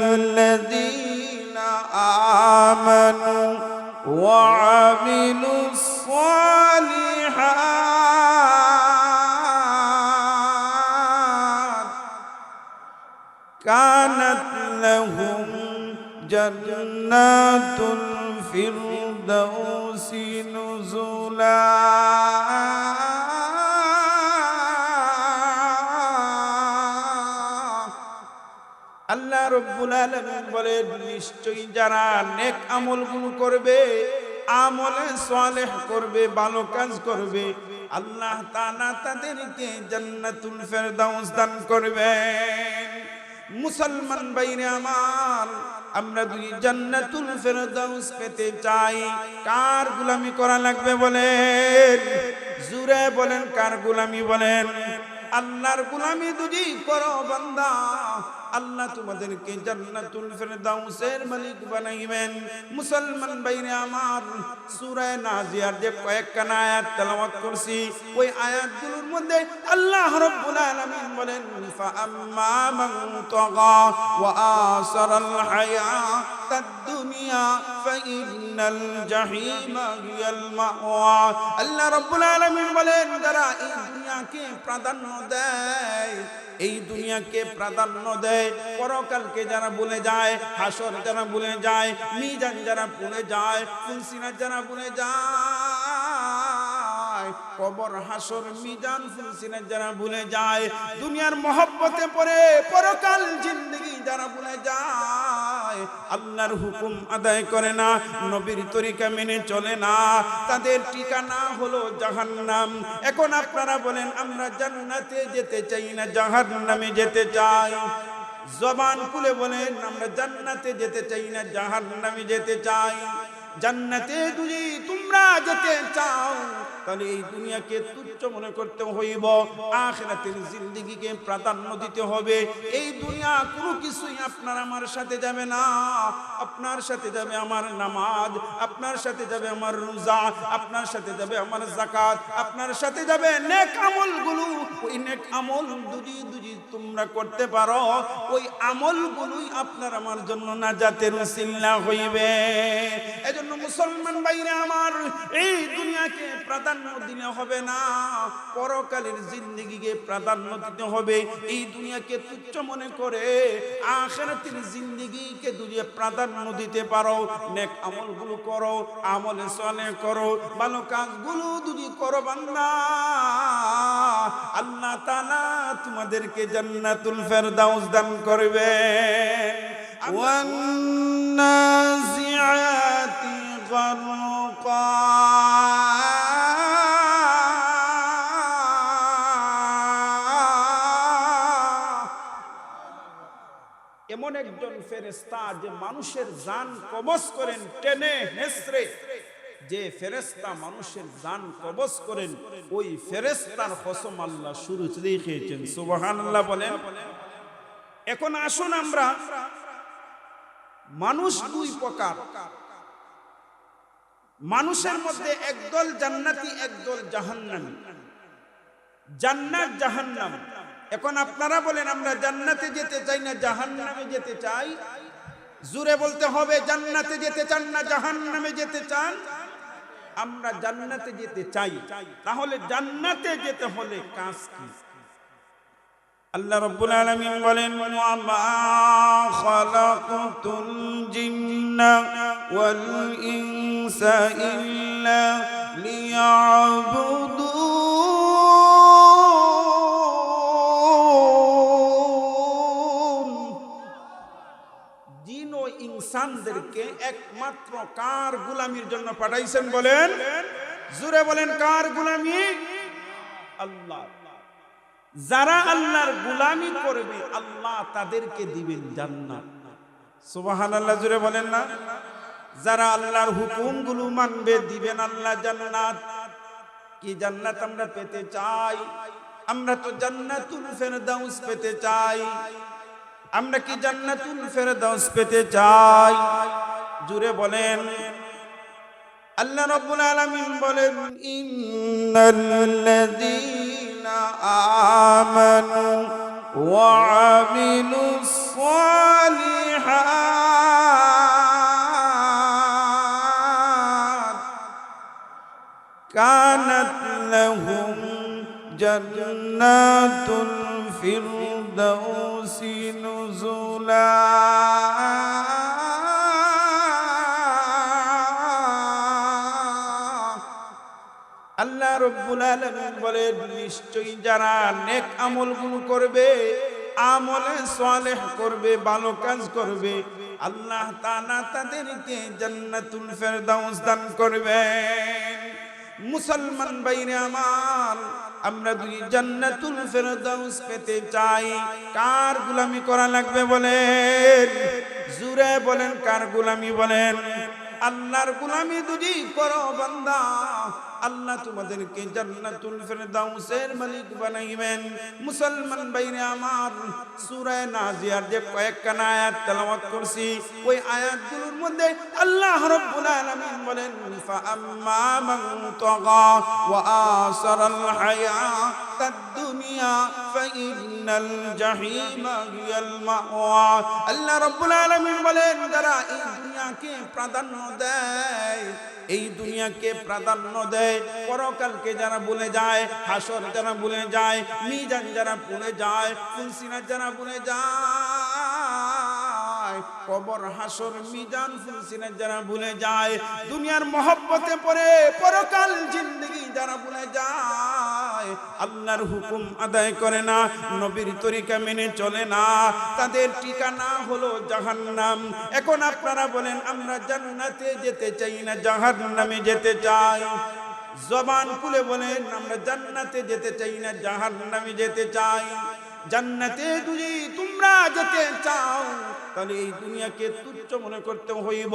الذين آمنوا وعملوا الصالحات كانت لهم جنات الفردوس نزلا আল্লাহ রাব্বুল আলামিন বলেন নিশ্চয়ই যারা নেক আমলগুলো করবে, আমলে সালেহ করবে, ভালো কাজ করবে, আল্লাহ তাআলা তাদেরকে জান্নাতুল ফেরদাউস দান করবেন। মুসলমান ভাইরা আমার, আমরা যদি জান্নাতুল ফেরদাউস পেতে চাই কার গোলামি করা লাগবে বলেন? জোরে বলেন, কার গোলামি বলেন? আল্লাহর গোলামি যদি করো বান্দা, আল্লাহ তোমাদেরকে জান্নাতুল ফেরদাউসের মালিক বানাইবেন। মুসলমান ভাইরা আমার, সূরা নাজিয়ার যে কয়েকখানা আয়াত তেলাওয়াত করছি, ওই আয়াতগুলোর মধ্যে আল্লাহ রাব্বুল আলামিন বলেন ফাআম্মা মান তাগা ওয়া আসারাল হায়াতাদ দুনিয়া ফাইন্নাল জাহিমা হিয়াল মাওয়া। আল্লাহ রাব্বুল আলামিন বলেন যারা এই দুনিয়াকে প্রাধান্য দেয়, এই দুনিয়াকে প্রাধান্য দেয়, পরকালকে যারা ভুলে যায়, হাসর যারা ভুলে যায়, মিজান যারা ভুলে যায়, ফুলসিরাত যারা ভুলে যায়, কবর হাসর মিজান ফুলসিরাত যারা ভুলে যায়, দুনিয়ার মহব্বতে পড়ে পরকাল জিন্দেগি যারা ভুলে যায়, আল্লাহর হুকুম আদায় করে না, নবীর তরিকা মেনে চলে না, তাদের ঠিকানা হলো জাহান্নাম। এখন আপনারা বলেন আমরা জান্নাতে যেতে চাই না জাহান্নামে যেতে চাই? জবান খুলে বলেন আমরা জান্নাতে যেতে চাই না জাহান্নামে যেতে চাই? জান্নাতে যদি তোমরা যেতে চাও তাহলে এই দুনিয়াকে তুচ্ছ মনে করতে হইব, আখিরাতের জিন্দেগিকে প্রাধান্য দিতে হবে। এই দুনিয়া কোনো কিছুই আপনার আমার সাথে যাবে না। আপনার সাথে যাবে আমার নামাজ, আপনার সাথে যাবে আমার রোজা, আপনার সাথে যাবে আমার যাকাত, আপনার সাথে যাবে নেক আমলগুলো। ওই নেক আমল যদি তোমরা করতে পারো, ওই আমলগুলোই আপনার আমার জন্য নাজাতের ওসিলা হইবে। এজন্য মুসলমান ভাইরা আমার, এই দুনিয়াকে প্রাধান্য দিলে হবে না, পরকালের জিন্দেগিকে প্রাধান্য দিতে হবে। এই দুনিয়াকে তুচ্ছ মনে করে আখিরাতের জিন্দেগিকে যদি প্রাধান্য দিতে পারো, নেক আমলগুলো করো, আমলে সালেহ করো, ভালো কাজগুলো যদি করো বান্দা, আল্লাহ তাআলা তোমাদেরকে জান্নাতুল ফেরদাউস দান করবে। ওয়ান নাজিআতি গারকা, এমন একজন ফেরেশতা যে মানুষের জান কবজ করেন টেনে হেসরে, যে ফেরেশতা মানুষের জান কবজ করেন, ওই ফেরেশতার কসম আল্লাহ শুরুতেই খেয়েছেন। সুবহানাল্লাহ বলেন। এখন আসুন আমরা, মানুষ দুই প্রকার, মানুষের মধ্যে একদল জান্নাতি একদল জাহান্নামী। জান্নাত জাহান্নাম। এখন আপনারা বলেন আমরা জান্নাতে যেতে চাই না জাহান্নামে যেতে চাই? জোরে বলতে হবে, জান্নাতে যেতে চান না জাহান্নামে যেতে চান? আমরা জান্নাতে যেতে চাই। তাহলে জান্নাতে যেতে হলে কাজ কি? আল্লাহ রাব্বুল আলামিন বলেন ওয়া মা খালাকাতুল জিন্না ওয়াল ইনসা ইল্লা লিয়াবুদুন। জিন ও ইনসানদেরকে একমাত্র কার গোলামির জন্য পাঠাইছেন বলেন? জোরে বলেন, কার গোলামি? আল্লাহ। যারা আল্লাহর গোলামি করবে আল্লাহ তাদেরকে দিবেন জান্নাত। সুবহানাল্লাহ, জোরে বলেন না? যারা আল্লাহর হুকুমগুলো মানবে দিবেন আল্লাহ জান্নাত। কি জান্নাত আমরা পেতে চাই? আমরা তো জান্নাতুল ফেরদাউস পেতে চাই। আমরা কি জান্নাতুল ফেরদাউস পেতে চাই? জোরে বলেন। আল্লাহ রাব্বুল আলামিন বলেন ইন্নাল্লাযীনা আমানু ওয়া আমিলুস الصالحات كانت لهم جنات الفردوس نزلا আল্লাহ রাব্বুল আলামিন বলেন নিশ্চয়ই যারা নেক আমলগুলো করবে, আমলে সালেহ করবে, ভালো কাজ করবে, আল্লাহ তাআলা তাদেরকে জান্নাতুল ফেরদাউস দান করবেন। মুসলমান ভাইরা আমার, আমরা যদি জান্নাতুল ফেরদাউস পেতে চাই, কার গোলামি করা লাগবে বলেন? জোরে বলেন, কার গোলামি বলেন? আল্লাহর গোলামি যদি করো বান্দা, আল্লাহ তোমাদেরকে জান্নাতুল ফেরদাউসের মালিক বানাইবেন। মুসলমান ভাইরা আমার, সূরা নাজিয়ার যে কয়েকখানা আয়াত তেলাওয়াত করছি, ওই আয়াতগুলোর মধ্যে আল্লাহ রাব্বুল আলামিন বলেন, ফাআম্মা মান তাগা ওয়া আসারাল হায়াতাদ দুনিয়া ফাইন্নাল জাহিমা হিয়াল মাওয়া। আল্লাহ রাব্বুল আলামিন বলেন, যারা এই দুনিয়াকে প্রাধান্য দেয়, এই দুনিয়াকে প্রাধান্য দেয়, পরকালকে যারা ভুলে যায়, হাসর যারা ভুলে যায়, মিজান যারা ভুলে যায়, ফুলসিরাত যারা ভুলে যায়, কবর হাসর মিজান ফুলসিরাত যারা ভুলে যায়, দুনিয়ার মহব্বতে পড়ে পরকাল জিন্দেগি যারা ভুলে যায়, আল্লাহর হুকুম আদায় করে না, নবীর তরিকা মেনে চলে না, তাদের ঠিকানা হলো জাহান্নাম। এখন আপনারা বলেন, আমরা জান্নাতে যেতে চাই না জাহান্নামে যেতে চাই? জবান খুলে বলেন, আমরা জান্নাতে যেতে চাই না জাহান্নামে যেতে চাই? জান্নাতে যদি তোমরা যেতে চাও, তাহলে এই দুনিয়াকে তুচ্ছ মনে করতে হইব,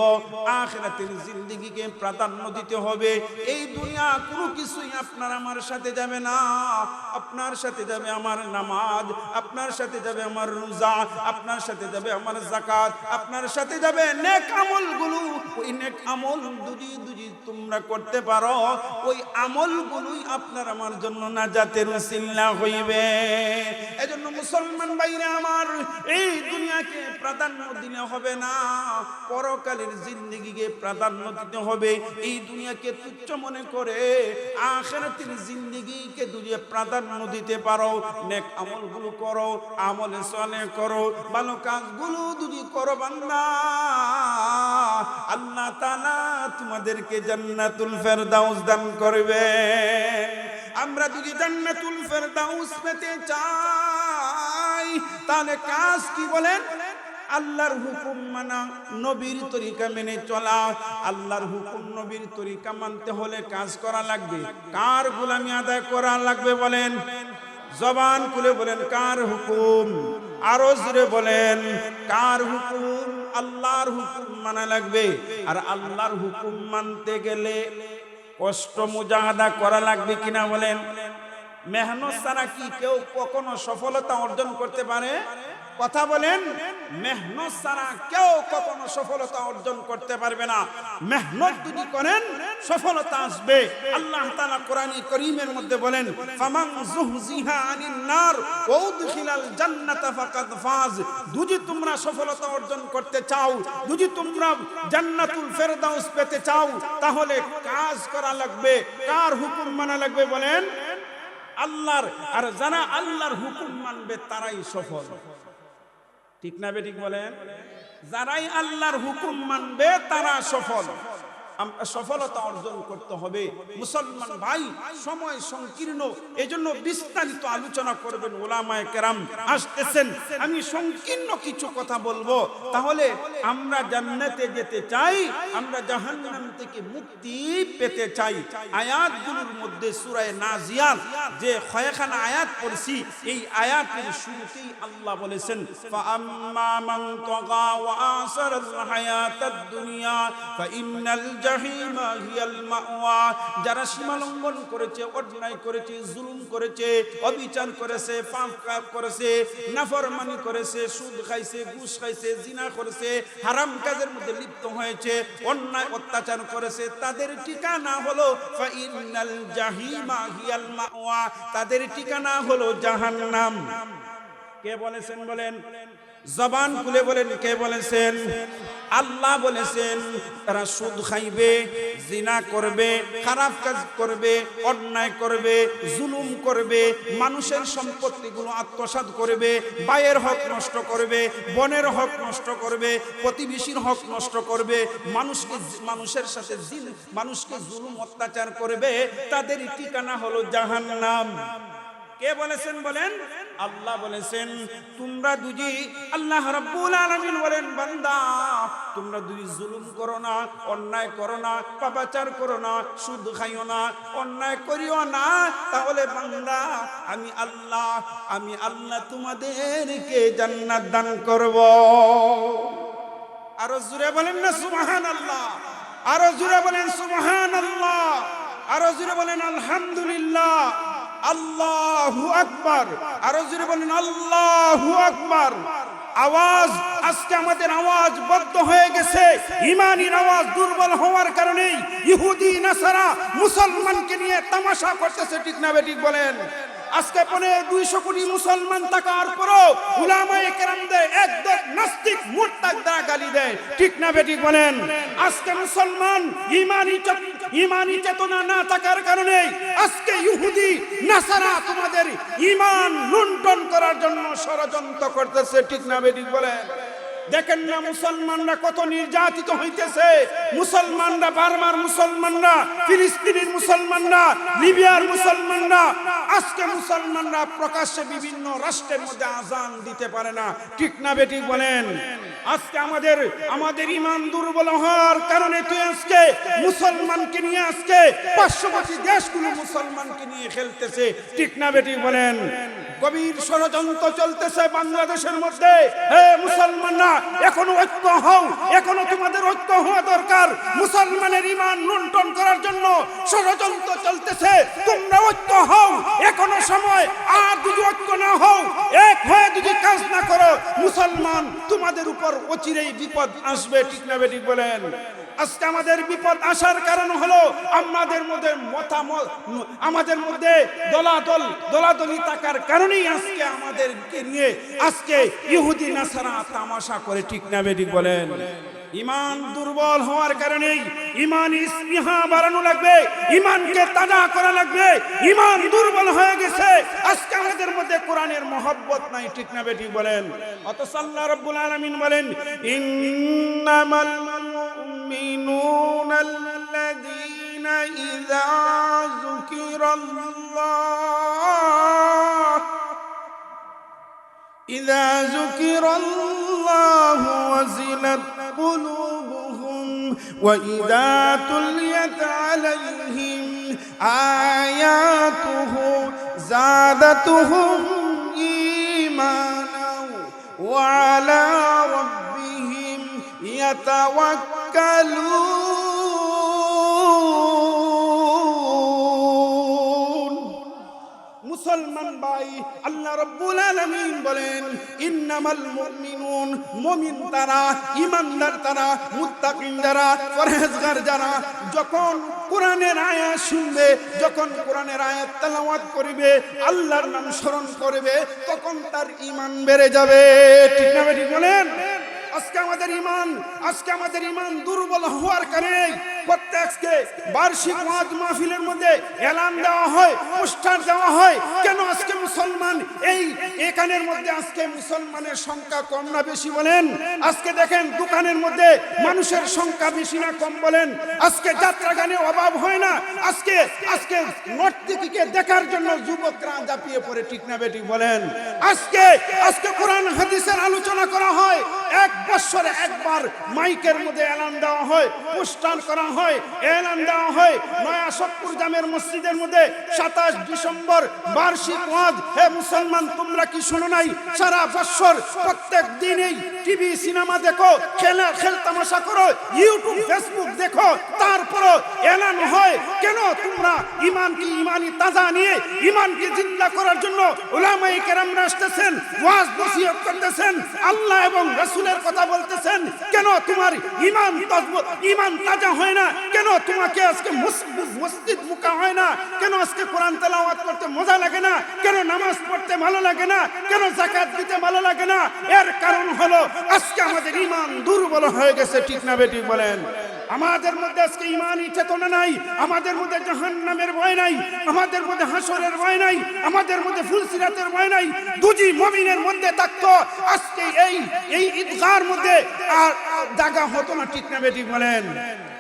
আখিরাতের জিন্দেগিকে প্রাধান্য দিতে হবে। এই দুনিয়া কোনো কিছুই আপনার আমার সাথে যাবে না। আপনার সাথে যাবে আমার নামাজ, আপনার সাথে যাবে আমার রোজা, আপনার সাথে যাবে আমার যাকাত, আপনার সাথে যাবে নেক আমলগুলো। ওই নেক আমল যদি তোমরা করতে পারো, ওই আমলগুলোই আপনার আমার জন্য নাজাতের ওসিলা হইবে। এজন্য মুসলমান ভাইরা আমার, এই দুনিয়াকে প্রাধান্য দিলে হবে না, পরকালের জিন্দেগিকে প্রাধান্য দিতে হবে। এই দুনিয়াকে তুচ্ছ মনে করে আখিরাতের জিন্দেগিকে যদি প্রাধান্য দিতে পারো, নেক আমলগুলো করো, আমলে সালেহ করো, ভালো কাজগুলো যদি করো বান্দা, আল্লাহ তাআলা তোমাদেরকে জান্নাতুল ফেরদাউস দান করবে। আমরা যদি জান্নাতুল ফেরদাউস পেতে চাই, তাহলে কাজ কি বলেন? আল্লাহর হুকুম মানা, নবীর তরিকা মেনে চলা। আল্লাহর হুকুম নবীর তরিকা মানতে হলে কাজ করা লাগবে। কার গোলামি আদায় করা লাগবে বলেন? জবান খুলে বলেন, কার হুকুম? আরো জোরে বলেন, কার হুকুম? আল্লাহর হুকুম মানা লাগবে। আর আল্লাহর হুকুম মানতে গেলে কষ্ট মুজাহাদা করা লাগবে কিনা বলেন? মেহনত ছাড়া কি কেউ কখনো সফলতা অর্জন করতে পারে? কথা বলেন, মেহনত ছাড়া কেউ কখনো সফলতা অর্জন করতে পারবে না। মেহনত যদি করেন সফলতা আসবে। আল্লাহ তাআলা কোরআনে কারীমের মধ্যে বলেন, ফামান যুহজিহা আনিন নার ওয়া উদখিলাল জান্নাতা ফাকাদ ফাজ। যদি তোমরা সফলতা অর্জন করতে চাও, যদি তোমরা জান্নাতুল ফেরদাউস পেতে চাও, তাহলে কাজ করা লাগবে। কার হুকুম মানা লাগবে বলেন? আল্লাহর। আর যারা আল্লাহর হুকুম মানবে তারাই সফল। ঠিক না বেঠিক বলেন? যারাই আল্লাহর হুকুম মানবে তারা সফল। আমরা সফলতা অর্জন করতে হবে। মুসলমান ভাই, সময় সংকীর্ণ, এজন্য বিস্তারিত আলোচনা করবেন উলামায়ে কেরাম আসতেছেন। আমি সংকীর্ণ কিছু কথা বলবো। তাহলে আমরা জান্নাতে যেতে চাই, আমরা জাহান্নাম থেকে মুক্তি পেতে চাই। আয়াতগুলোর মধ্যে সূরা নাজিয়াত যে কয়েকখানা আয়াত পড়ছি, এই আয়াতের শুরুতেই আল্লাহ বলেছেন, ফাআম্মা মান তাগা ওয়া আসারাল হায়াতাদ দুনিয়া ফাইন্নাল জাহিমা হিয়াল মাওয়া। যারা সীমা লঙ্ঘন করেছে, অন্যায় করেছে, জুলুম করেছে, অবিচার করেছে, পাপ করেছে, নাফরমানি করেছে, সুদ খাইছে, ঘুষ খাইছে, জিনা করেছে, হারাম কাজের মধ্যে লিপ্ত হয়েছে, অন্যায় অত্যাচার করেছে, তাদের ঠিকানা হলো ফাইন্নাল জাহিমা হিয়াল মাওয়া, তাদের ঠিকানা হলো জাহান্নাম। কে বলেছেন বলেন? জবান খুলে বলেন, কে বলেছেন? আল্লাহ বলেছেন তারা সুদ খাইবে, জিনা করবে, খারাপ কাজ করবে, অন্যায় করবে, জুলুম করবে, মানুষের সম্পত্তিগুলো আত্মসাৎ করবে, ভাইয়ের হক নষ্ট করবে, বোনের হক নষ্ট করবে, প্রতিবেশীর হক নষ্ট করবে, মানুষের সাথে মানুষকে জুলুম অত্যাচার করবে, তাদের ঠিকানা হলো জাহান্নাম। কে বলেছেন বলেন? আল্লাহ বলেছেন তোমরা দুজি, আল্লাহ রাব্বুল আলামিন বলেন বান্দা তোমরা দুই জুলুম করো না, অন্যায় করো না, পাপাচার করো না, সুদ খাইও না, অন্যায় করিও না, তাহলে বান্দা আমি আল্লাহ তোমাদেরকে জান্নাত দান করব। আরো জোরে বলেন না সুবহানাল্লাহ, আরো জোরে বলেন সুবহানাল্লাহ, আরো জোরে বলেন আলহামদুলিল্লাহ, আল্লাহু আকবার, আরো জোরে বলেন আল্লাহু আকবার। আওয়াজ আজকে আমাদের আওয়াজ বদ্ধ হয়ে গেছে, ঈমানের আওয়াজ দুর্বল হওয়ার কারণে ইহুদি নাসারা মুসলমানকে নিয়ে তামাশা করতেছে, ঠিক না বেঠিক বলেন? আজকে 200 কোটি মুসলমান থাকার পরও উলামায়ে কেরামদের একদম নাস্তিক মুরতাদ দ্বারা গালি দেয়, ঠিক না বেঠিক বলেন? আজকে মুসলমান ঈমানি চেতনা না থাকার কারণে আজকে ইহুদি নাসারা তোমাদের ঈমান লুণ্ঠন করার জন্য ষড়যন্ত্র করতেছে, ঠিক না বেঠিক বলেন? দেখেন না মুসলমানরা কত নির্যাতিত হইতেছে, মুসলমানরা বারবার, মুসলমানরা ফিলিস্তিনের মুসলমানরা, লিবিয়ার মুসলমানরা, আজকে মুসলমানরা প্রকাশ্যে বিভিন্ন রাষ্ট্রের মধ্যে আজান দিতে পারে না, ঠিক না বেঠিক বলেন? আজকে আমাদের ঈমান দুর্বল হওয়ার কারণে তুই আজকে মুসলমানকে নিয়ে আজকে পার্শ্ববর্তী দেশগুলো মুসলমানকে নিয়ে খেলতেছে, ঠিক না বেঠিক বলেন? গভীর ষড়যন্ত্র চলতেছে বাংলাদেশের মধ্যে। হে মুসলমানরা, এখনো ঐক্য হও, এখনো তোমাদের ঐক্য হওয়া দরকার। মুসলমানের ঈমান লুণ্ঠন করার জন্য ষড়যন্ত্র চলতেছে, তোমরা ঐক্য হও, এখনো সময়। আর যদি ঐক্য না হও, এক হয়ে যদি কাজ না করো, মুসলমান তোমাদের উপর অচিরেই বিপদ আসবে, ঠিক না বেঠিক বলেন? আজকে আমাদের বিপদ আসার কারণ হলো আমাদের মধ্যে দলাদলি থাকার কারণেই আজকে আমাদেরকে নিয়ে আজকে ইহুদি নাসারা তামাশা করে, ঠিক না বেঠিক বলেন? ঈমান দুর্বল হওয়ার কারণে ঈমানি স্পৃহা বাড়ানো লাগবে, ঈমানকে তাজা করা লাগবে। ঈমান দুর্বল হয়ে গেছে, আজকে আমাদের মধ্যে কোরআনের মহব্বত নাই, ঠিক না বেঠিক বলেন? অথচ আল্লাহ রাব্বুল আলামিন বলেন ইন্নামাল মুমিনুনা আল্লাযীনা ইযা যুকিরাল্লাহু ওয়াজিলাত قلوبهم وإذا تليت عليهم آياته زادتهم إيمانا وعلى ربهم يتوكلون। মুসলমান ভাই, আল্লাহ রাব্বুল আলামিন বলেন ইন্নামাল মুমিনুন, মুমিন তারা, ঈমানদার তারা, মুত্তাকিন যারা, পরহেজগার যারা যখন কোরআনের আয়াত শুনবে, যখন কোরআনের আয়াত তেলাওয়াত করবে, আল্লাহর নাম স্মরণ করবে, তখন তার ঈমান বেড়ে যাবে, ঠিক না বেঠিক বলেন? আজকে আমাদের ঈমান দুর্বল হওয়ার কারণে প্রত্যেককে বার্ষিক ওয়াজ মাহফিলের মধ্যে এলান দেওয়া হয়, পোস্টার দেওয়া হয়। কেন আজকে মুসলমান এখানের মধ্যে আজকে মুসলমানের সংখ্যা কম না বেশি বলেন? আজকে দেখেন দোকানের মধ্যে মানুষের সংখ্যা বেশি না কম বলেন? আজকে যাত্রা গানে অভাব হয় না, আজকে নর্তকীকে দেখার জন্য যুবকরা ঝাঁপিয়ে পড়ে, ঠিক না বেঠিক বলেন? আজকে কোরআন হাদিসের আলোচনা করা হয়, এক বছরে একবার মাইকের মধ্যে এলান দেওয়া হয়, পোস্টার করা হয়, এলান দেওয়া হয়। নয়া সতপুর জামের মসজিদের মধ্যে 27 ডিসেম্বর বার্ষিক ওয়াজ। হে মুসলমান, তোমরা কি শোনো নাই? সারা বছর প্রত্যেক দিনই টিভি সিনেমা দেখো, খেল তামাশা করো, ইউটিউব ফেসবুক দেখো, তারপরও এলান হয় কেন? তোমরা ঈমানি তাজা নিয়ে ঈমানকে জিন্দা করার জন্য উলামায়ে কেরামরা আসতেছেন, ওয়াজ নসিহত করতেছেন, আল্লাহ এবং রাসূলের কথা কথা বলতেছেন, কেন তোমার ঈমান তাজা হয় না? কেন তোমাকে আজকে মসজিদ মুকা হয় না? কেন আজকে কোরআন তেলাওয়াত করতে মজা লাগে না? কেন নামাজ পড়তে ভালো লাগে না? কেন যাকাত দিতে ভালো লাগে না? এর কারণ হলো আজকে আমাদের ঈমান দুর্বল হয়ে গেছে। ঠিক না বেঠিক বলেন? আমাদের মধ্যে আজকে ঈমানি চেতনা নাই, আমাদের মধ্যে জাহান্নামের ভয় নাই, আমাদের মধ্যে হাসরের ভয় নাই, আমাদের মধ্যে ফুলসিরাতের ভয় নাই। দুজি মুমিনের মধ্যে থাকতো আজকে এই ঈদগার মধ্যে আর জায়গা হতো না। ঠিক না বেঠিক বলেন?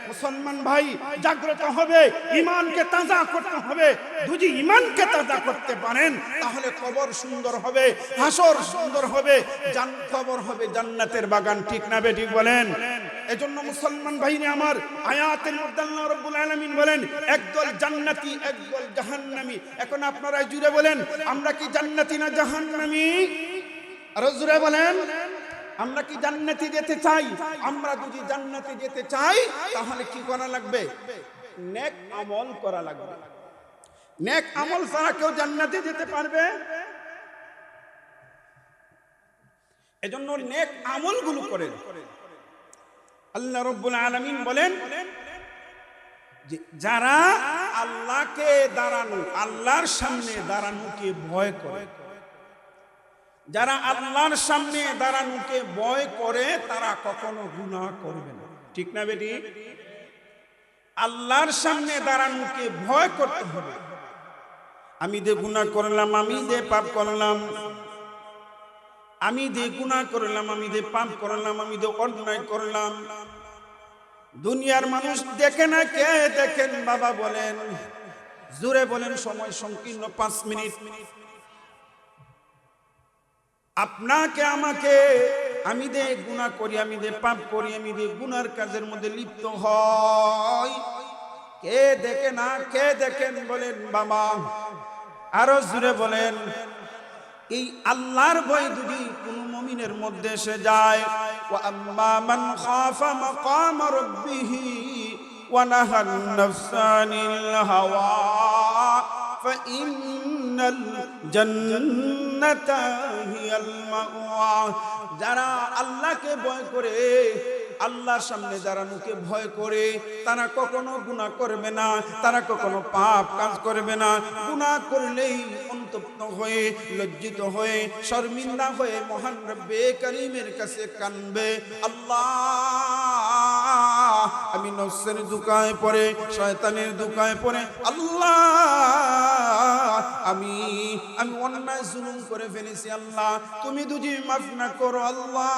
মুসলমান ভাই জাগ্রত হবে, ঈমানকে তাজা করতে হবে। যদি ঈমানকে তাজা করতে পারেন তাহলে কবর সুন্দর হবে, হাসর সুন্দর হবে, কবর হবে জান্নাতের বাগান। ঠিক না বেঠিক বলেন? এজন্য মুসলমান ভাইরে আমার, আয়াতের মধ্যে আল্লাহ রাব্বুল আলামিন বলেন একদল জান্নাতি একদল জাহান্নামী। এখন আপনারা জুড়ে বলেন, আমরা কি জান্নাতি না জাহান্নামী? আরো জুড়ে বলেন, আমরা কি জান্নাতে যেতে চাই? আমরা যদি জান্নাতে যেতে চাই তাহলে কি করা লাগবে? নেক আমল করা লাগবে। নেক আমল ছাড়া কেউ জান্নাতে যেতে পারবে? এজন্য নেক আমলগুলো করেন। আল্লাহ রাব্বুল আলামিন বলেন যে যারা আল্লাহকে দাঁড়ানো, আল্লাহর সামনে দাঁড়ানোকে ভয় করে, যারা আল্লাহর সামনে দাঁড়ানোকে ভয় করে তারা কখনো গুনাহ করবে না। ঠিক না বেটি? আল্লাহর সামনে দাঁড়ানোকে ভয় করতে হবে। আমি যে গুনাহ করলাম, আমি যে পাপ করলাম, আমি যে গুনাহ করলাম, আমি যে পাপ করলাম, আমি যে অন্যায় করলাম, দুনিয়ার মানুষ দেখে না, কে দেখেন? বাবা বলেন, জোরে বলেন, সময় সংকীর্ণ, 5 মিনিট। আপনাকে আমাকে, আমি যে গুনাহ করি, আমি যে পাপ করি, আমি যে গুনার কাজের মধ্যে লিপ্ত হই, কে দেখে না? কে দেখেন? বলেন বাবা, আরো জোরে বলেন। এই আল্লাহর ভয় যদি কোন মুমিনের মধ্যে এসে যায়, ওয়া আম্মা মান খাফা মাকাম রাব্বিহি ওয়া নাহান নাফসা আনিল হাওয়া ফাইন্নাল জান্নাতা হিয়াল মাওয়া। যারা আল্লাহকে ভয় করে, আল্লাহর সামনে দাঁড়ানোকে ভয় করে, তারা কখনো গুনাহ করবে না, তারা কখনো পাপ কাজ করবে না। গুনাহ করলেই অনুতপ্ত হয়ে, লজ্জিত হয়ে, শর্মিন্দা হয়ে মহান রব্বে করিমের কাছে কানবে, আল্লাহ আমি নফসের দুকায় পড়ে, শয়তানের দুকায় পড়ে, আল্লাহ আমি অন্যায় জুলুম করে ফেলেছি, আল্লাহ তুমি যদি মাফ না করো, আল্লাহ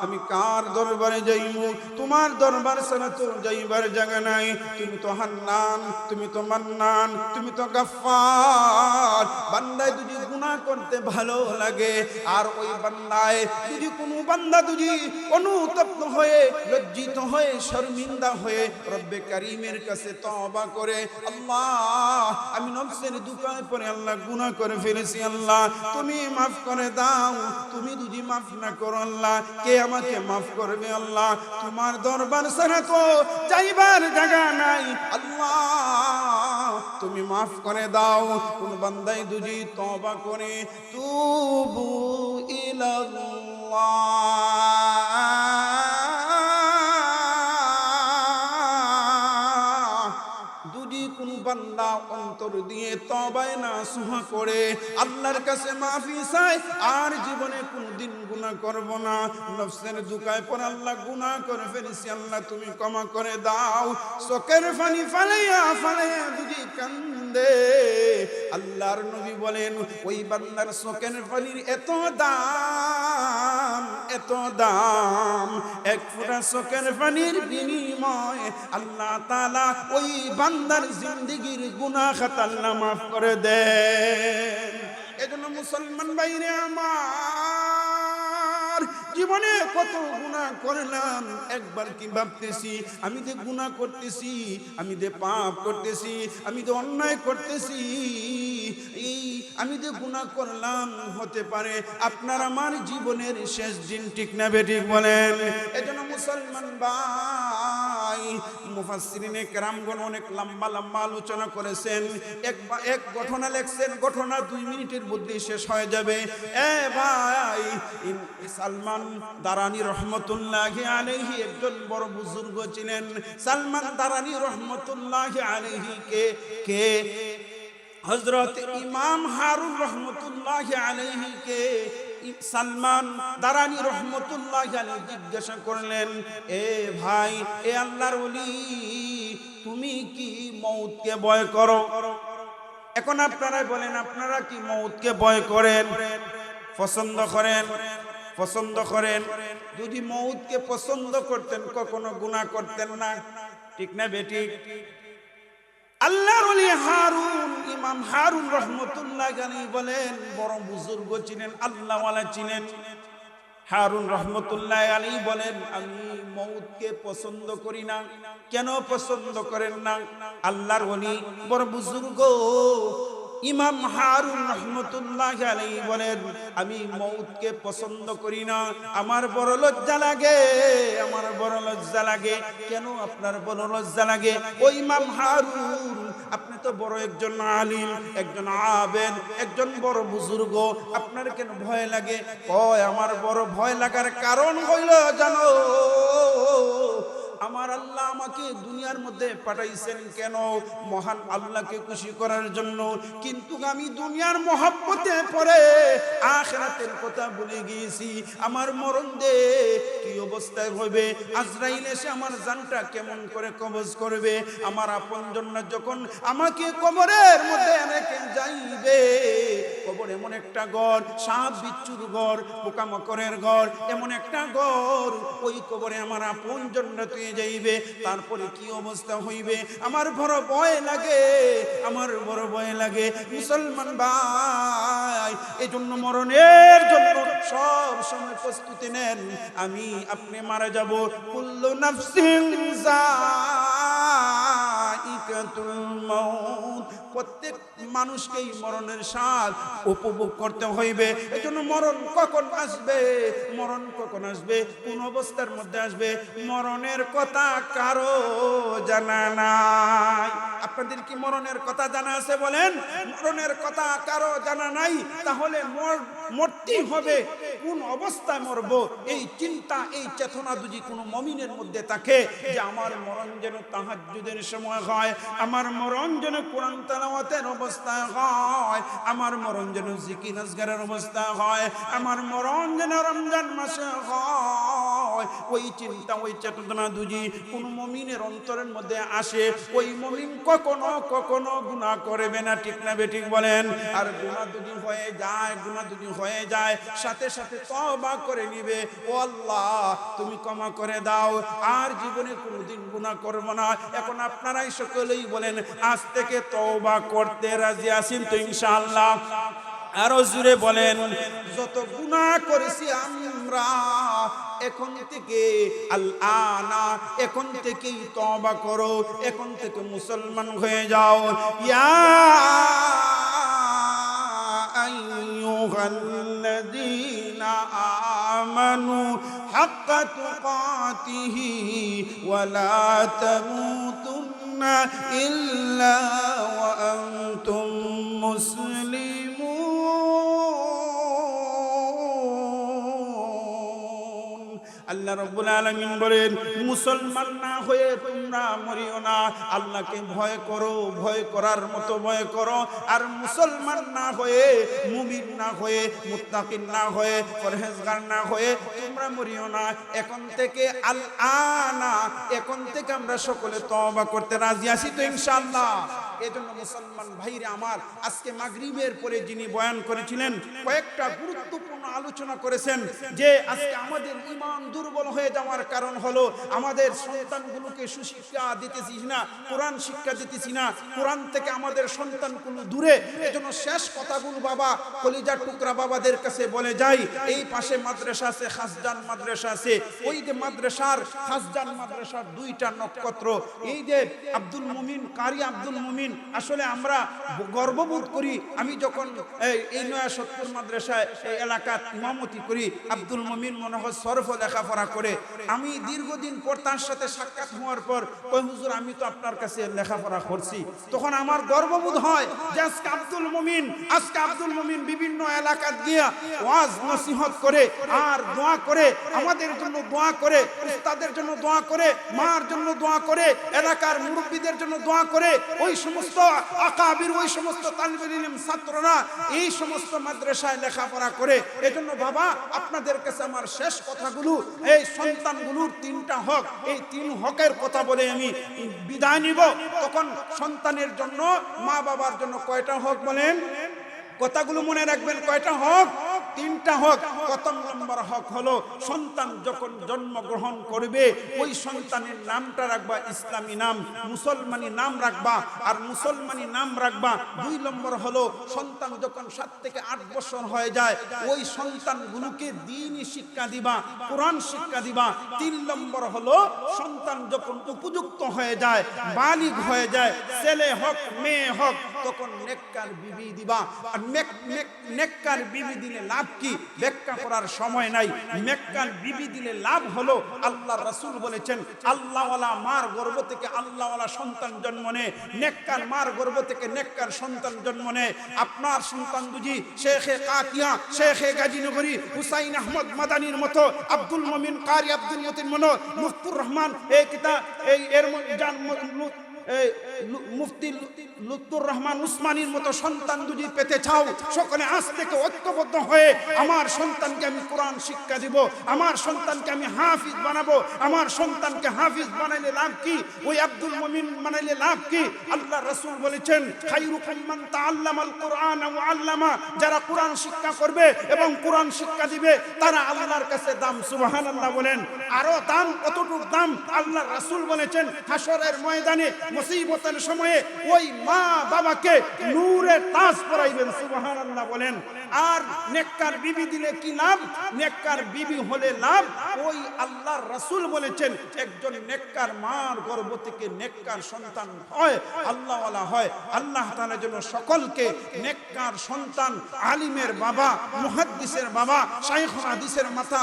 আমি কার দরবারে যাইব? তোমার দরবার ছাড়া তো যাইবার জায়গা নাই। তুমি তো হান্নান, তুমি তো মান্নান, তুমি তো গাফফার। বান্দায় যদি গুনাহ করতে ভালো লাগে, আর ওই বান্দায় যদি কোনো বান্দা যদি অনুতপ্ত হয়ে, লজ্জিত হয়ে, শর্মিন্দা হয়ে রব্বে কারীমের কাছে তওবা করে, আল্লাহ আমি নফসের দুকায় পড়ে আল্লাহ গুনাহ করে ফেলেছি, আল্লাহ তুমি মাফ করে দাও। তুমি যদি মাফ না করো আল্লাহ, কে আমাকে মাফ করবে? আল্লাহ তোমার দরবার ছাড়া তো যাইবার জায়গা নাই, আল্লাহ তুমি মাফ করে দাও। কোন বান্দাই যদি তওবা করে, তুবু ইলাল্লাহ, বান্দা অন্তর দিয়ে তওবায়ে নাসুহ করে আল্লাহর কাছে মাফি চায়, আর জীবনে কোনদিন গুনাহ করব না। নফসের দুকায় পড়ে আল্লাহ গুনাহ করে ফেলেছি, আল্লাহ তুমি ক্ষমা করে দাও। চোখের পানি ফালাইয়া ফালাইয়া যদি কান্দে, আল্লাহর নবী বলেন ওই বান্দার চোখের পানির এত দাম, এত দাম, এক ফোঁটা চোখের পানির বিনিময়ে আল্লাহ তাআলা ওই বান্দার জিন্দেগির গুনাহ খাতা আল্লাহ মাফ করে দেন। এজন্য মুসলমান ভাইরে আমার, জীবনে কত গুনাহ করলাম, একবার কি ভাবতেছি আমি যে গুনাহ করতেছি, আমি যে পাপ করতেছি, আমি যে অন্যায় করতেছি, এই আমি যে গুনাহ করলাম, হতে পারে আপনার আমার জীবনের শেষ দিন। ঠিক না বেঠিক বলেন? এজন্য মুসলমান ভাই, ভাই মুফাসসিরিনে কেরামগণ অনেক লম্বা লম্বা আলোচনা করেছেন, এক ঘটনা লেখছেন, ঘটনা 2 মিনিটের মধ্যে শেষ হয়ে যাবে। ভাই সালমান দারানি রহমতুল্লাহি আলাইহি একজন বড় বুজুর্গ ছিলেন। সালমান দারানি রহমতুল্লাহি আলাইহি কে হযরত ইমাম হারুন রহমতুল্লাহি আলাইহি কে সালমান দারানি রহমতুল্লাহি আলাইহি জিজ্ঞাসা করলেন, ভাই আল্লাহর ওলি, তুমি কি মউতকে ভয় করো? এখন আপনারাই বলেন, আপনারা কি মউতকে ভয় করেন, পছন্দ করেন? যদি মউতকে পছন্দ করতেন কখনো গুনাহ করতেন না, ঠিক না বেঠিক? আল্লাহর ওলি হারুন, ইমাম হারুন রহমতুল্লাহি আলাইহি বলেন, বড় বুজুর্গ ছিলেন, আল্লাহওয়ালা ছিলেন। হারুন রহমতুল্লাহি আলাইহি বলেন, আমি মউতকে পছন্দ করি না। কেন পছন্দ করেন না? আল্লাহর ওলি বড় বুজুর্গ ইমাম হারুন রহমতুল্লাহি আলাইহি বলেন, আমি মউতকে পছন্দ করি না, আমার বড় লজ্জা লাগে, আমার বড় লজ্জা লাগে। কেন আপনার বড় লজ্জা লাগে? ও ইমাম হারুন, আপনি তো বড় একজন আলিম, একজন আবেদ, একজন বড় বুজুর্গ, আপনার কেন ভয় লাগে? কয়, আমার বড় ভয় লাগার কারণ হইল জানো, আমার আল্লাহ আমাকে দুনিয়ার মধ্যে পাঠাইছেন কেন? মহান আল্লাহকে খুশি করার জন্য। কিন্তু আমি দুনিয়ার মহব্বতে পড়ে আখিরাতের কথা ভুলে গিয়েছি। আমার মরণ দে কি অবস্থায় হবে? আজরাইল এসে আমার জানটা কেমন করে কবজ করবে? আমার আপনজনরা যখন আমাকে কবরের মধ্যে রেখে যাইবে, কবর এমন একটা ঘর, সাপ বিচ্ছুর ঘর, পোকামাকড়ের ঘর, এমন একটা ঘর, ওই কবরে আমার আপনজনরা তুই যাইবে, তারপরে কি অবস্থা হইবে? আমার বড় ভয় লাগে, আমার বড় ভয় লাগে। মুসলমান ভাই, এজন্য মরণের জন্য সব সময় প্রস্তুতি নেন। আমি আপনি মারা যাব, কুল্লু নাফসিন যায়িকাতুল মাউত, প্রত্যেক মানুষকেই মরণের স্বাদ উপভোগ করতে হইবে। এজন্য মরণ কখন আসবে, মরণ কখন আসবে, কোন অবস্থার মধ্যে আসবে, মরণের কথা কারো জানা নাই। আপনাদের কি মরণের কথা জানা আছে? বলেন, মরণের কথা কারো জানা নাই। তাহলে মরতেই হবে, কোন অবস্থায় মরব এই চিন্তা, এই চেতনা যদি কোনো মুমিনের মধ্যে থাকে, যে আমার মরণ যেন তাহাজ্জুদের সময় হয়, আমার মরণ যেন কোরআন তেলাওয়াতের অবস্থায় হয়, আমার মরণ যেন জিকির আজগারের অবস্থা হয়, আমার মরণ যেন রমজান মাসে হয়, ওই চিন্তা, ওই চেতনা যদি কোন মুমিনের অন্তরের মধ্যে আসে, ওই মুমিন কখনো কখনো গুনাহ করবে না, ঠিক না বেঠিক বলেন? আর গুনাহ যদি হয়ে যায়, সাথে সাথে তওবা করে নিবে, ও আল্লাহ তুমি ক্ষমা করে দাও, আর জীবনে কোনোদিন গুনাহ করব না। এখন আপনারাই সকলেই বলেন, আজ থেকে তওবা করতে রাজি আছেন তো ইনশাআল্লাহ? আরো জোরে বলেন, যত গুনাহ করেছি আমরা, এখন থেকে আল-আনা, এখন থেকেই তওবা করো, এখন থেকে মুসলমান হয়ে যাও। ইয়া আইয়ুহাল্লাযীনা আমানু হাক্কা তুকাতিহি ওয়া লা তামুতুন্না ইল্লা ওয়া আনতুম মুসলিমুন। আল্লাহ রাব্বুল আলামিন বলেন, মুসলমান না হয়ে তোমরা মরিও না, আল্লাহকে ভয় করো, ভয় করার মতো ভয় করো। আর মুসলমান না হয়ে, মুমিন না হয়ে, মুত্তাকিন না হয়ে, পরহেজগার না হয়ে তোমরা মরিও না। এখন থেকে আল-আনা, এখন থেকে আমরা সকলে তওবা করতে রাজি আছি তো ইনশাআল্লাহ? এজন্য মুসলমান ভাইরা আমার, আজকে মাগরিবের পরে যিনি বয়ান করেছিলেন, কয়েকটা গুরুত্বপূর্ণ আলোচনা করেছেন, যে আজকে আমাদের ঈমান দুর্বল হয়ে যাওয়ার কারণ হলো আমাদের সন্তানগুলোকে সুশিক্ষা দিতেছি না, কোরআন শিক্ষা দিতেছি না, কোরআন থেকে আমাদের সন্তানগুলো দূরে। এজন্য শেষ কথাগুলো বাবা, কলিজার টুকরা বাবাদের কাছে বলে যাই, এই পাশে মাদ্রাসা আছে, খাসজান মাদ্রাসা আছে, ওই যে মাদ্রাসার, খাসজান মাদ্রাসার 2টা নক্ষত্র, এই যে আব্দুল মুমিন, কারি আব্দুল মুমিন, মুমিন, আসলে আমরা গর্ববোধ করি। আমি যখন এই নয়া সত্তর মাদ্রাসায় এই এলাকার ইমামতি করি, আব্দুল মুমিন মনে হয় সরফ লেখাপড়া করে, আমি দীর্ঘদিন পর তার সাথে সাক্ষাৎ হওয়ার পর কই হুজুর আমি তো আপনার কাছে লেখাপড়া করছি, তখন আমার গর্ববোধ হয় যে আজকে আব্দুল মুমিন বিভিন্ন এলাকাত গিয়া ওয়াজ নসিহত করে আর দোয়া করে, আমাদের জন্য দোয়া করে, উস্তাদের জন্য দোয়া করে, মার জন্য দোয়া করে, এলাকার মুরব্বীদের জন্য দোয়া করে, ওই সমস্ত আকাবির ওই সমস্ত তালিবুল ইলম ছাত্ররা এই সমস্ত মাদ্রাসায় লেখাপড়া করে। এজন্য বাবা আপনাদের কাছে আমার শেষ কথাগুলো, এই সন্তানগুলোর তিনটা হক, এই তিন হকের কথা বলে আমি বিদায় নিব। তখন সন্তানের জন্য, মা বাবার জন্য কয়টা হক বলেন? কথাগুলো মনে রাখবেন, কয়টা হক? তিনটা হক। প্রথম নম্বর হক হলো সন্তান যখন জন্মগ্রহণ করবে ওই সন্তানের নামটা রাখবা ইসলামী নাম, মুসলমানি নাম রাখবা, আর মুসলমানি নাম রাখবা। 2 নম্বর হলো সন্তান যখন 7 থেকে 8 বছর হয়ে যায় ওই সন্তানগুলোকে দ্বীনি শিক্ষা দিবা, কোরআন শিক্ষা দিবা। 3 নম্বর হলো সন্তান যখন উপযুক্ত হয়ে যায়, বালিগ হয়ে যায়, ছেলে হোক মেয়ে হোক, তখন নেককার বিবি দিবা। আর নেককার বিবি দিলে লাভ কি ব্যাখ্যা করার সময় নাই। নেককার বিবি দিলে লাভ হলো, আল্লাহ রাসূল বলেছেন আল্লাহওয়ালা মার গর্ভ থেকে আল্লাহওয়ালা সন্তান জন্ম নেয়, নেককার মার গর্ভ থেকে নেককার সন্তান জন্ম নেয়। আপনার সন্তান যদি শেখে কাতিয়া, শেখে গাজীনগরী, হুসাইন আহমদ মাদানির মতো, আব্দুল মুমিন কারি আব্দুল মতিন মনো, মুফতুর রহমান এই কিতাব এই এর মুফতি লুৎফুর রহমান উসমানীর মতো সন্তান যদি পেতে চাও, সকলে আজ থেকে ঐক্যবদ্ধ হয়ে আমার সন্তানকে আমি কোরআন শিক্ষা দিব, আমার সন্তানকে আমি হাফিজ বানাবো। আমার সন্তানকে হাফিজ বানাইলে লাভ কি? ওই আব্দুল মুমিন বানাইলে লাভ কি? আল্লাহ রাসূল বলেছেন খায়রুকুম মান তাআল্লামাল কুরআন ওয়া আল্লামা, যারা কোরআন শিক্ষা করবে এবং কোরআন শিক্ষা দিবে তারা আল্লাহর কাছে দাম। সুবহানাল্লাহ বলেন। আরো দাম, কতটুকু দাম? আল্লাহ রাসূল বলেছেন হাসরের ময়দানে মুসিবতের সময়ে ওই মা বাবাকে নূরে তাজ পরাইবেন। সুবহানাল্লাহ বলেন। আর নেককার বিবি দিলে কি লাভ? নেককার বিবি হলে লাভ, ওই আল্লাহর রাসূল বলেছেন একজন নেককার মার গর্ভ থেকে নেককার সন্তান হয়, আল্লাহওয়ালা হয়। আল্লাহ তাআলা যেন সকলকে নেককার সন্তান, আলিমের বাবা, মুহাদ্দিসের বাবা, শাইখুল হাদিসের মাথা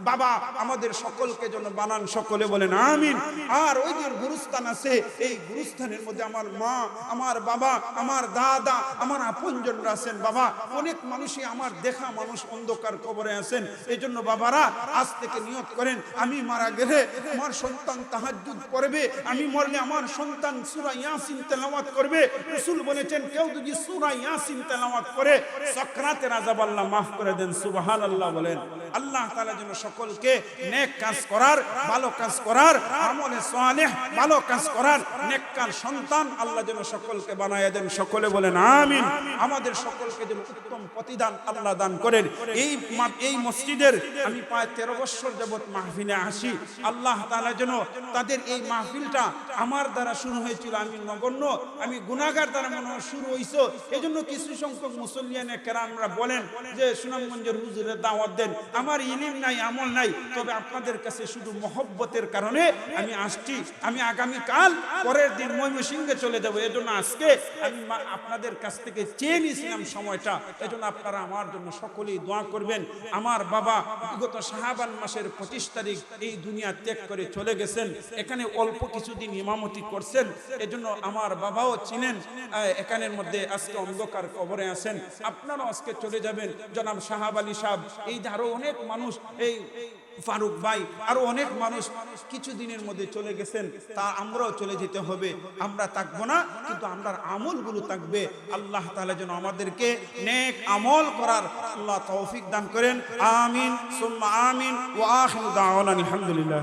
বাবা আমাদের সকলকে যেন বানান। সকলে বলেন আমিন। আর ওই যে গুরুস্থান আছে, এই গুরুস্থানের মধ্যে আমার মা, আমার বাবা, আমার দাদা, আমার আপনজনরা আছেন। বাবা অনেক মানুষই আমার দেখা মানুষ অন্ধকার কবরে আছেন। এই জন্য বাবারা আজ থেকে নিয়ত করেন আমি মারা গেলে আমার সন্তান তাহাজ্জুদ পড়বে, আমি মরলে আমার সন্তান সূরা ইয়াসিন তেলাওয়াত করবে। রাসূল বলেছেন কেউ যদি সূরা ইয়াসিন তেলাওয়াত করে সাকরাতের আযাব আল্লাহ মাফ করে দেন। সুবহানাল্লাহ বলেন। আল্লাহ তাআলা যেন সকলকে নেক কাজ করার, ভালো কাজ করার, আমলে সালেহ ভালো কাজ করার নেককার সন্তান আল্লাহ যেন সকলকে বানায় দেন। সকলে বলেন আমিন। আমাদের সকলকে যেন উত্তম প্রতিদান আল্লাহ দান করেন। এই মসজিদের আমি প্রায় 13 বছর যাবত মাহফিলে আসি। আল্লাহ তাআলা যেন তাদের এই মাহফিলটা আমার দ্বারা শুরু হয়েছিল, আমি নগণ্য, আমি গুনাহগার দ্বারা মনে হয় শুরু হইছে। এজন্য কিছু সংখ্যক মুসল্লিয়ানে কেরামরা বলেন যে সুনামগঞ্জের হুজুরের দাওয়াত দেন। আমার ইলম নাই, আমল নাই, তবে আপনাদের কাছে শুধু মহব্বতের কারণে আমি আসছি। আমি আগামী কাল পরের দিন ময়মনসিংহে চলে যাব। এজন্য আজকে আমি আপনাদের কাছ থেকে চেয়ে নিয়েছিলাম সময়টা। এজন্য আপনারা আমার জন্য সকলেই দোয়া করবেন। আমার বাবা বিগত শাবান মাসের 25 তারিখ এই দুনিয়া ত্যাগ করে চলে গেছেন। এখানে অল্প কিছুদিন ইমামতি করছেন। এজন্য আমার বাবাও ছিলেন এখানের মধ্যে, আজকে অন্ধকার কবরে আছেন। আপনারাও আজকে চলে যাবেন। জনাব শাহাব আলী সাহেব, এই আরো অনেক মানুষ, এই ফারুক ভাই, আরো অনেক মানুষ কিছুদিনের মধ্যে চলে গেছেন। তা আমরাও চলে যেতে হবে। আমরা থাকবো না, কিন্তু আমরা আমলগুলো থাকবে। আল্লাহ তাআলা যেন আমাদেরকে নেক আমল করার আল্লাহ তৌফিক দান করেন। আমিন সুম্মা আমিন। ওয়া আখিরু দাওয়ানা আলহামদুলিল্লাহ।